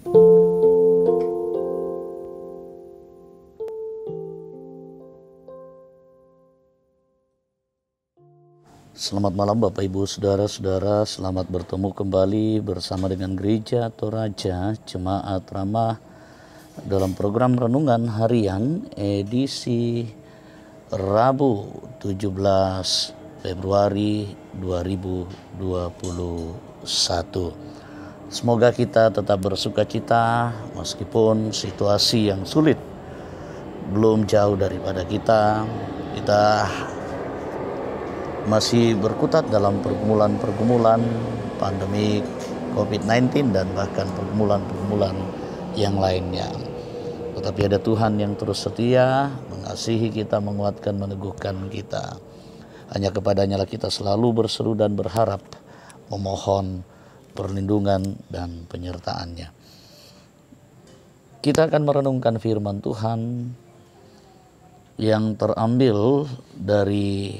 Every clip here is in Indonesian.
Selamat malam Bapak Ibu Saudara-saudara, selamat bertemu kembali bersama dengan Gereja Toraja Jemaat Ramah dalam program Renungan Harian edisi Rabu 17 Februari 2021. Semoga kita tetap bersukacita meskipun situasi yang sulit belum jauh daripada kita. Kita masih berkutat dalam pergumulan-pergumulan pandemi COVID-19 dan bahkan pergumulan-pergumulan yang lainnya. Tetapi ada Tuhan yang terus setia, mengasihi kita, menguatkan, meneguhkan kita. Hanya kepadanya lah kita selalu berseru dan berharap, memohon perlindungan dan penyertaannya. Kita akan merenungkan firman Tuhan yang terambil dari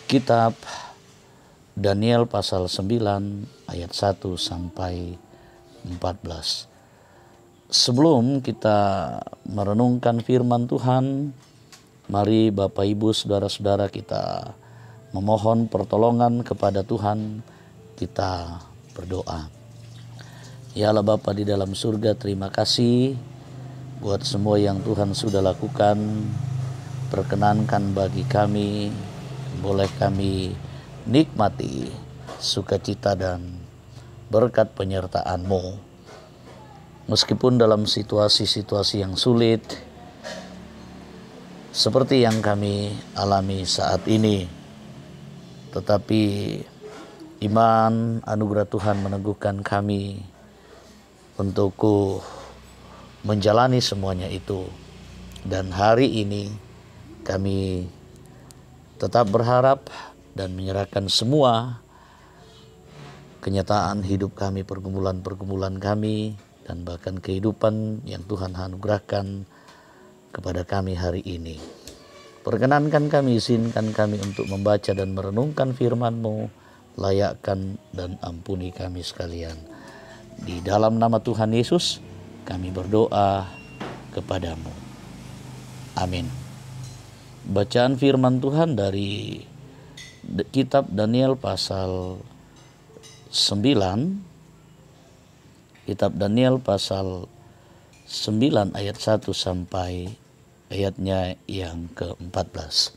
Kitab Daniel pasal 9 ayat 1 sampai 14. Sebelum kita merenungkan firman Tuhan, mari Bapak Ibu Saudara-saudara kita memohon pertolongan kepada Tuhan, kita berdoa. Ya Allah Bapa di dalam surga, terima kasih buat semua yang Tuhan sudah lakukan. Perkenankan bagi kami, boleh kami nikmati sukacita dan berkat penyertaan-Mu. Meskipun dalam situasi-situasi yang sulit seperti yang kami alami saat ini, tetapi iman anugerah Tuhan meneguhkan kami untuk menjalani semuanya itu. Dan hari ini kami tetap berharap dan menyerahkan semua kenyataan hidup kami, pergumulan-pergumulan kami, dan bahkan kehidupan yang Tuhan anugerahkan kepada kami hari ini. Perkenankan kami, izinkan kami untuk membaca dan merenungkan firman-Mu, layakkan dan ampuni kami sekalian. Di dalam nama Tuhan Yesus kami berdoa kepadamu. Amin. Bacaan firman Tuhan dari Kitab Daniel pasal 9. Kitab Daniel pasal 9 ayat 1 sampai ayatnya yang ke-14.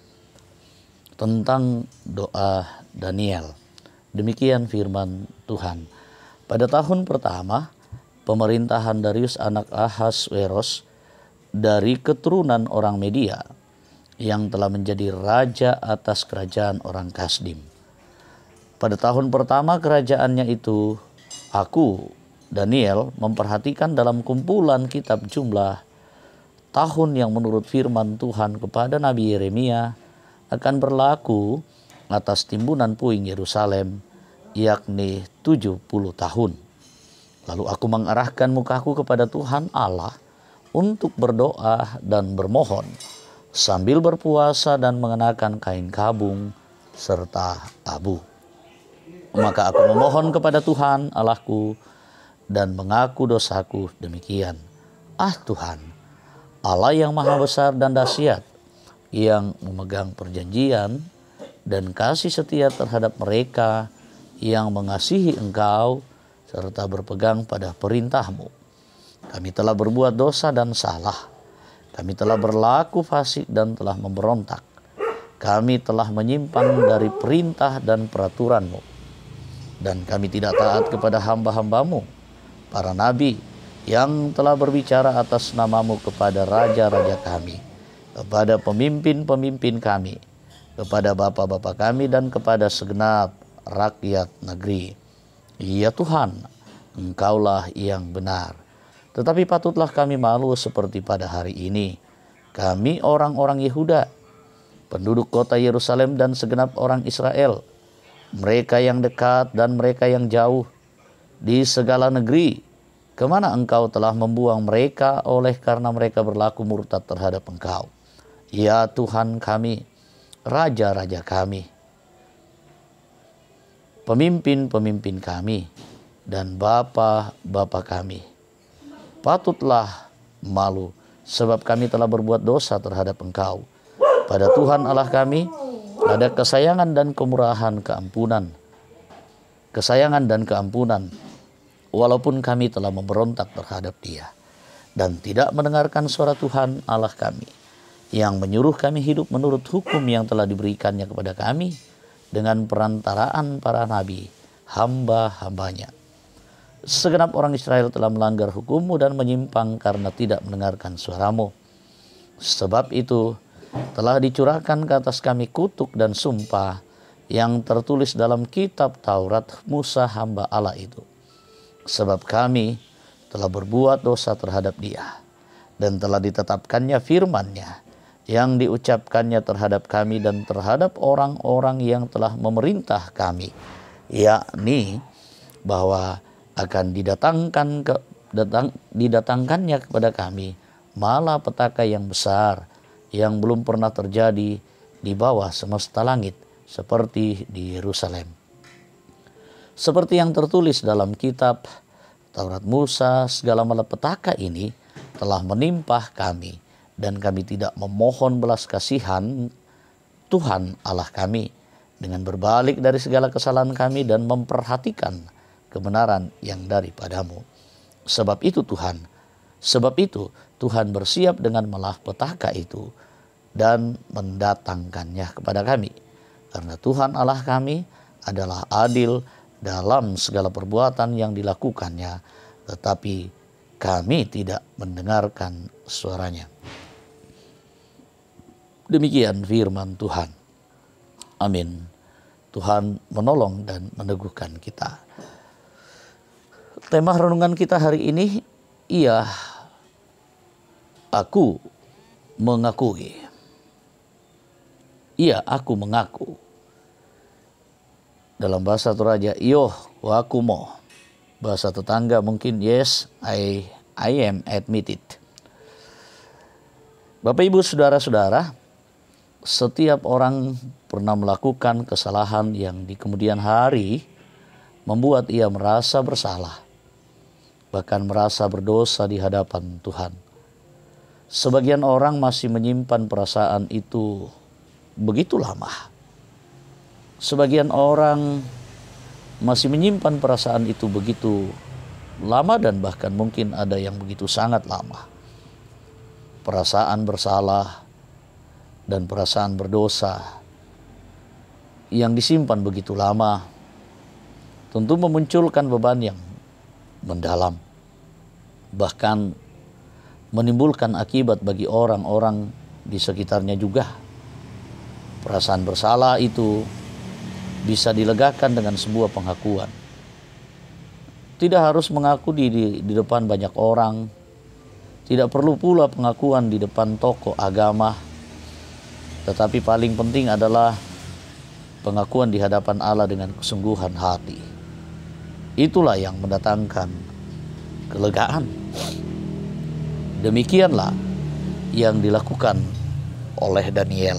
Tentang doa Daniel. Demikian firman Tuhan. Pada tahun pertama pemerintahan Darius anak Ahasweros dari keturunan orang Media, yang telah menjadi raja atas kerajaan orang Kasdim. Pada tahun pertama kerajaannya itu, aku, Daniel, memperhatikan dalam kumpulan kitab jumlah tahun yang menurut firman Tuhan kepada Nabi Yeremia akan berlaku atas timbunan puing Yerusalem, yakni 70 tahun. Lalu aku mengarahkan mukaku kepada Tuhan Allah untuk berdoa dan bermohon, sambil berpuasa dan mengenakan kain kabung serta abu. Maka aku memohon kepada Tuhan Allahku dan mengaku dosaku demikian. Tuhan, Allah yang maha besar dan dahsyat, yang memegang perjanjian dan kasih setia terhadap mereka yang mengasihi Engkau serta berpegang pada perintah-Mu. Kami telah berbuat dosa dan salah. Kami telah berlaku fasik dan telah memberontak. Kami telah menyimpang dari perintah dan peraturan-Mu. Dan kami tidak taat kepada hamba-hamba-Mu, para nabi, yang telah berbicara atas nama-Mu kepada raja-raja kami, kepada pemimpin-pemimpin kami, kepada bapa-bapa kami, dan kepada segenap rakyat negeri. Ya Tuhan, Engkaulah yang benar. Tetapi patutlah kami malu seperti pada hari ini. Kami orang-orang Yehuda, penduduk kota Yerusalem dan segenap orang Israel, mereka yang dekat dan mereka yang jauh, di segala negeri, kemana Engkau telah membuang mereka oleh karena mereka berlaku murtad terhadap Engkau. Ya Tuhan kami, raja-raja kami, pemimpin-pemimpin kami, dan bapa-bapa kami. Patutlah malu, sebab kami telah berbuat dosa terhadap Engkau. Pada Tuhan Allah kami ada kesayangan dan kemurahan, kesayangan dan keampunan, walaupun kami telah memberontak terhadap Dia dan tidak mendengarkan suara Tuhan Allah kami, yang menyuruh kami hidup menurut hukum yang telah diberikannya kepada kami dengan perantaraan para nabi, hamba-hambanya. Segenap orang Israel telah melanggar hukum-Mu dan menyimpang karena tidak mendengarkan suara-Mu. Sebab itu telah dicurahkan ke atas kami kutuk dan sumpah yang tertulis dalam kitab Taurat Musa hamba Allah itu. Sebab kami telah berbuat dosa terhadap Dia, dan telah ditetapkannya firman-Nya yang diucapkannya terhadap kami dan terhadap orang-orang yang telah memerintah kami, yakni bahwa akan didatangkannya kepada kami malapetaka yang besar yang belum pernah terjadi di bawah semesta langit, seperti di Yerusalem. Seperti yang tertulis dalam kitab Taurat Musa, segala malapetaka ini telah menimpa kami, dan kami tidak memohon belas kasihan Tuhan Allah kami dengan berbalik dari segala kesalahan kami dan memperhatikan kebenaran yang daripada-Mu. Sebab itu Tuhan bersiap dengan malapetaka itu dan mendatangkannya kepada kami. Karena Tuhan Allah kami adalah adil dalam segala perbuatan yang dilakukannya, tetapi kami tidak mendengarkan suaranya. Demikian firman Tuhan. Amin. Tuhan menolong dan meneguhkan kita. Tema renungan kita hari ini, aku mengakui. Aku mengaku. Dalam bahasa Toraja, aku mo. Bahasa tetangga mungkin, yes, I am admitted. Bapak, Ibu, saudara-saudara, setiap orang pernah melakukan kesalahan yang di kemudian hari membuat ia merasa bersalah, bahkan merasa berdosa di hadapan Tuhan. Sebagian orang masih menyimpan perasaan itu begitu lama. Sebagian orang masih menyimpan perasaan itu begitu lama, dan bahkan mungkin ada yang begitu sangat lama. Perasaan bersalah dan perasaan berdosa yang disimpan begitu lama tentu memunculkan beban yang mendalam, bahkan menimbulkan akibat bagi orang-orang di sekitarnya juga. Perasaan bersalah itu bisa dilegakan dengan sebuah pengakuan. Tidak harus mengaku di depan banyak orang, tidak perlu pula pengakuan di depan tokoh agama, tetapi paling penting adalah pengakuan di hadapan Allah dengan kesungguhan hati. Itulah yang mendatangkan kelegaan. Demikianlah yang dilakukan oleh Daniel.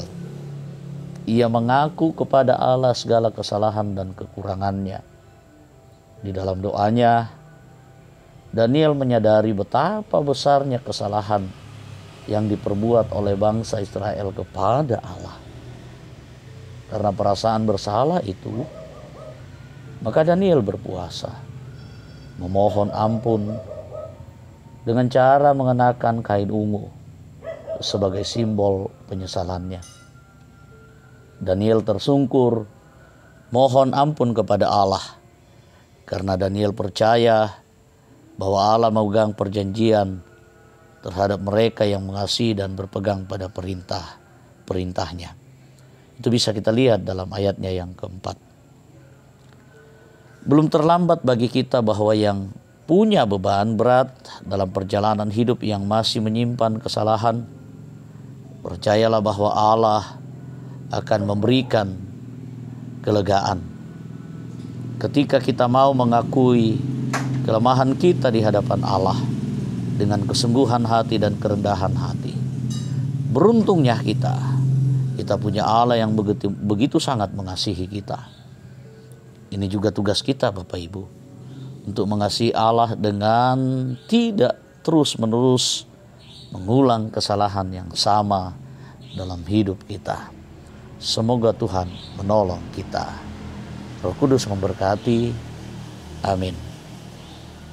Ia mengaku kepada Allah segala kesalahan dan kekurangannya. Di dalam doanya, Daniel menyadari betapa besarnya kesalahan yang diperbuat oleh bangsa Israel kepada Allah. Karena perasaan bersalah itu, maka Daniel berpuasa, memohon ampun dengan cara mengenakan kain ungu sebagai simbol penyesalannya. Daniel tersungkur mohon ampun kepada Allah, karena Daniel percaya bahwa Allah memegang perjanjian terhadap mereka yang mengasihi dan berpegang pada perintah-perintahnya. Itu bisa kita lihat dalam ayatnya yang keempat. Belum terlambat bagi kita bahwa yang punya beban berat dalam perjalanan hidup yang masih menyimpan kesalahan, percayalah bahwa Allah akan memberikan kelegaan ketika kita mau mengakui kelemahan kita di hadapan Allah dengan kesungguhan hati dan kerendahan hati. Beruntungnya kita punya Allah yang begitu sangat mengasihi kita. Ini juga tugas kita, Bapak Ibu, untuk mengasihi Allah dengan tidak terus-menerus mengulang kesalahan yang sama dalam hidup kita. Semoga Tuhan menolong kita. Roh Kudus memberkati. Amin.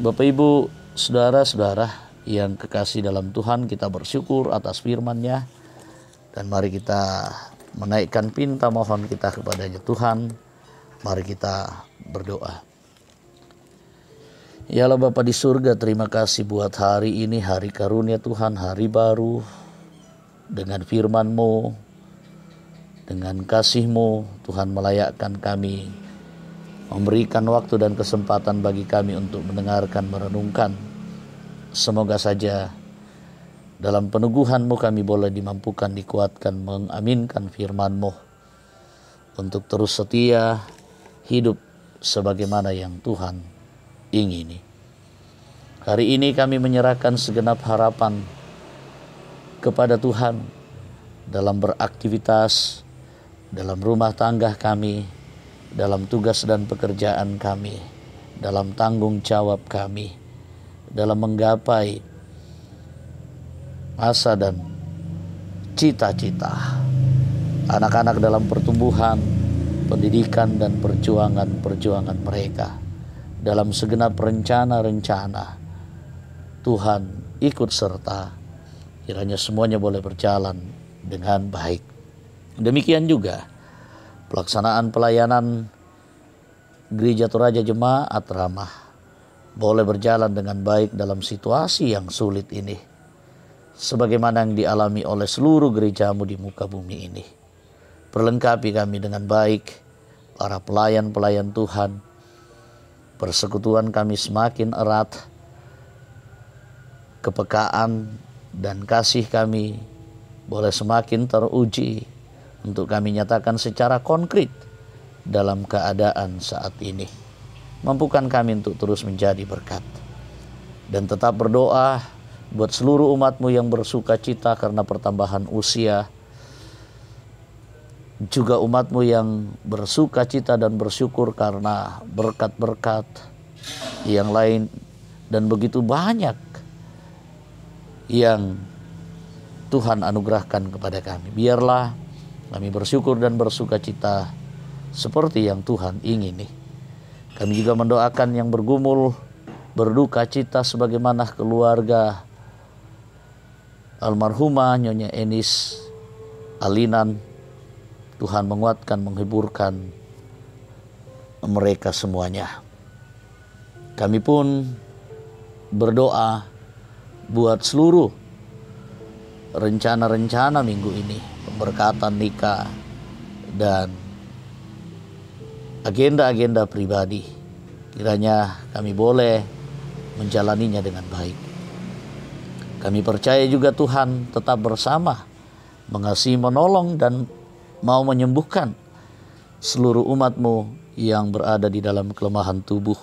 Bapak Ibu, saudara-saudara yang kekasih dalam Tuhan, kita bersyukur atas firman-Nya. Dan mari kita menaikkan pinta mohon kita kepada Tuhan. Mari kita berdoa. Ya Allah Bapa di surga, terima kasih buat hari ini, hari karunia Tuhan, hari baru. Dengan firman-Mu, dengan kasih-Mu, Tuhan melayakkan kami, memberikan waktu dan kesempatan bagi kami untuk mendengarkan, merenungkan. Semoga saja dalam peneguhan-Mu kami boleh dimampukan, dikuatkan, mengaminkan firman-Mu untuk terus setia hidup sebagaimana yang Tuhan ingini. Hari ini kami menyerahkan segenap harapan kepada Tuhan dalam beraktivitas, dalam rumah tangga kami, dalam tugas dan pekerjaan kami, dalam tanggung jawab kami, dalam menggapai asa dan cita-cita anak-anak dalam pertumbuhan, pendidikan dan perjuangan mereka. Dalam segenap rencana-rencana, Tuhan ikut serta, kiranya semuanya boleh berjalan dengan baik. Demikian juga pelaksanaan pelayanan Gereja Toraja Jemaat Ramah boleh berjalan dengan baik dalam situasi yang sulit ini, sebagaimana yang dialami oleh seluruh gereja-Mu di muka bumi ini. Perlengkapi kami dengan baik, para pelayan-pelayan Tuhan. Persekutuan kami semakin erat, kepekaan dan kasih kami boleh semakin teruji untuk kami nyatakan secara konkret dalam keadaan saat ini. Mampukan kami untuk terus menjadi berkat. Dan tetap berdoa buat seluruh umat-Mu yang bersuka cita karena pertambahan usia. Juga umat-Mu yang bersuka cita dan bersyukur karena berkat-berkat yang lain dan begitu banyak yang Tuhan anugerahkan kepada kami. Biarlah kami bersyukur dan bersuka cita seperti yang Tuhan ingini. Kami juga mendoakan yang bergumul, berduka cita sebagaimana keluarga almarhumah Nyonya Enis Alinan. Tuhan menguatkan, menghiburkan mereka semuanya. Kami pun berdoa buat seluruh rencana-rencana minggu ini, pemberkatan nikah dan agenda-agenda pribadi. Kiranya kami boleh menjalaninya dengan baik. Kami percaya juga Tuhan tetap bersama, mengasihi, menolong dan mau menyembuhkan seluruh umat-Mu yang berada di dalam kelemahan tubuh.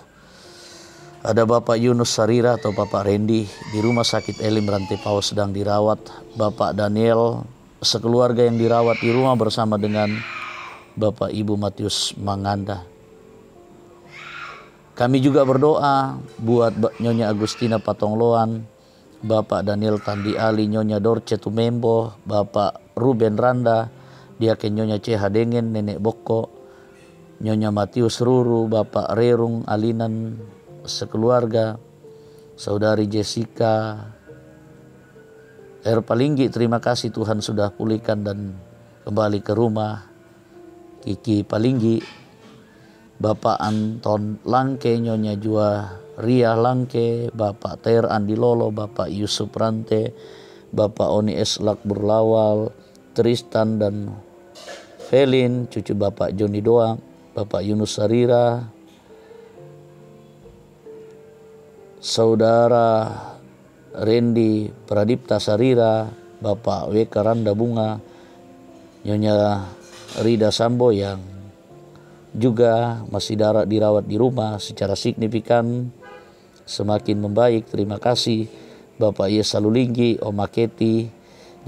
Ada Bapak Yunus Sarira atau Bapak Randy di Rumah Sakit Elim Rantai Paus sedang dirawat. Bapak Daniel sekeluarga yang dirawat di rumah bersama dengan Bapak Ibu Matius Manganda. Kami juga berdoa buat Nyonya Agustina Patongloan, Bapak Daniel Tandi Ali, Nyonya Dorce Tumembo, Bapak Ruben Randa, Diaken Nyonya C.H. Dengen, Nenek Boko, Nyonya Matius Ruru, Bapak Rerung Alinan, sekeluarga, Saudari Jessica Palinggi, terima kasih Tuhan sudah pulihkan dan kembali ke rumah. Kiki Palinggi, Bapak Anton Langke, Nyonya Jua Ria Langke, Bapak Ter Andi Lolo, Bapak Yusuf Rante, Bapak Oni Eslak Burlawal, Tristan dan Felin, cucu Bapak Joni Doang, Bapak Yunus Sarira, Saudara Randy Pradipta Sarira, Bapak W. Randa Bunga, Nyonya Rida Sambo yang juga masih dirawat di rumah secara signifikan semakin membaik. Terima kasih Bapak Yesa Lulinggi, Oma Keti,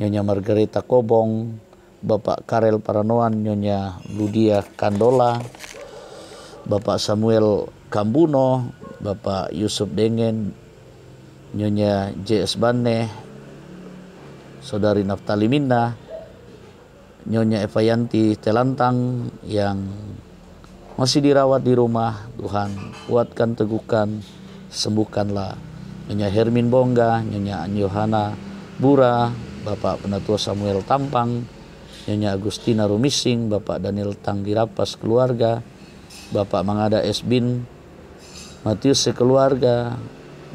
Nyonya Margareta Kobong, Bapak Karel Paranoan, Nyonya Ludia Kandola, Bapak Samuel Kambuno, Bapak Yusuf Dengen, Nyonya JS Bane, Saudari Naftali Minna, Nyonya Evayanti Telantang yang masih dirawat di rumah. Tuhan kuatkan, teguhkan, sembuhkanlah. Nyonya Hermin Bongga, Nyonya Anyohana Bura, Bapak Penatua Samuel Tampang, Nyonya Agustina Rumising, Bapak Daniel Tanggirapas keluarga, Bapak Mangada Esbin Matius sekeluarga,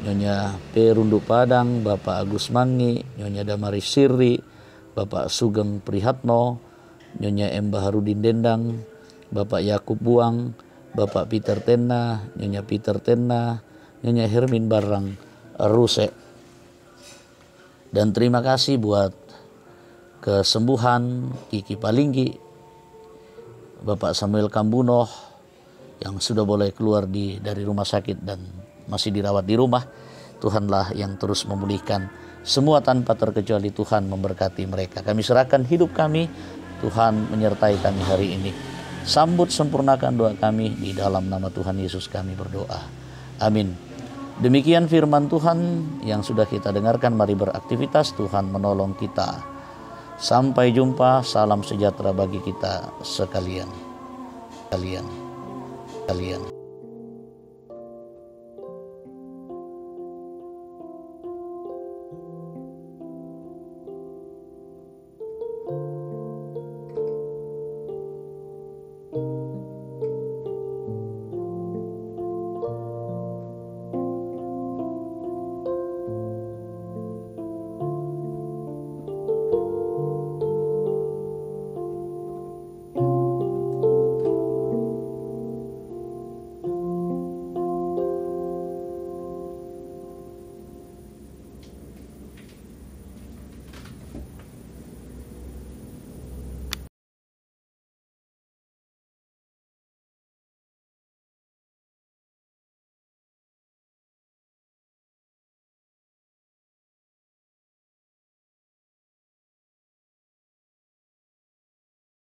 Nyonya P. Rundu Padang, Bapak Agus Mangi, Nyonya Damari Sirri, Bapak Sugeng Prihatno, Nyonya M. Baharudin Dendang, Bapak Yakub Buang, Bapak Peter Tenna, Nyonya Peter Tenna, Nyonya Hermin Barang Ruse. Dan terima kasih buat kesembuhan Kiki Palinggi, Bapak Samuel Kambunoh yang sudah boleh keluar dari rumah sakit dan masih dirawat di rumah. Tuhanlah yang terus memulihkan semua tanpa terkecuali. Tuhan memberkati mereka. Kami serahkan hidup kami, Tuhan menyertai kami hari ini. Sambut sempurnakan doa kami, di dalam nama Tuhan Yesus kami berdoa. Amin. Demikian firman Tuhan yang sudah kita dengarkan. Mari beraktivitas, Tuhan menolong kita. Sampai jumpa, salam sejahtera bagi kita sekalian.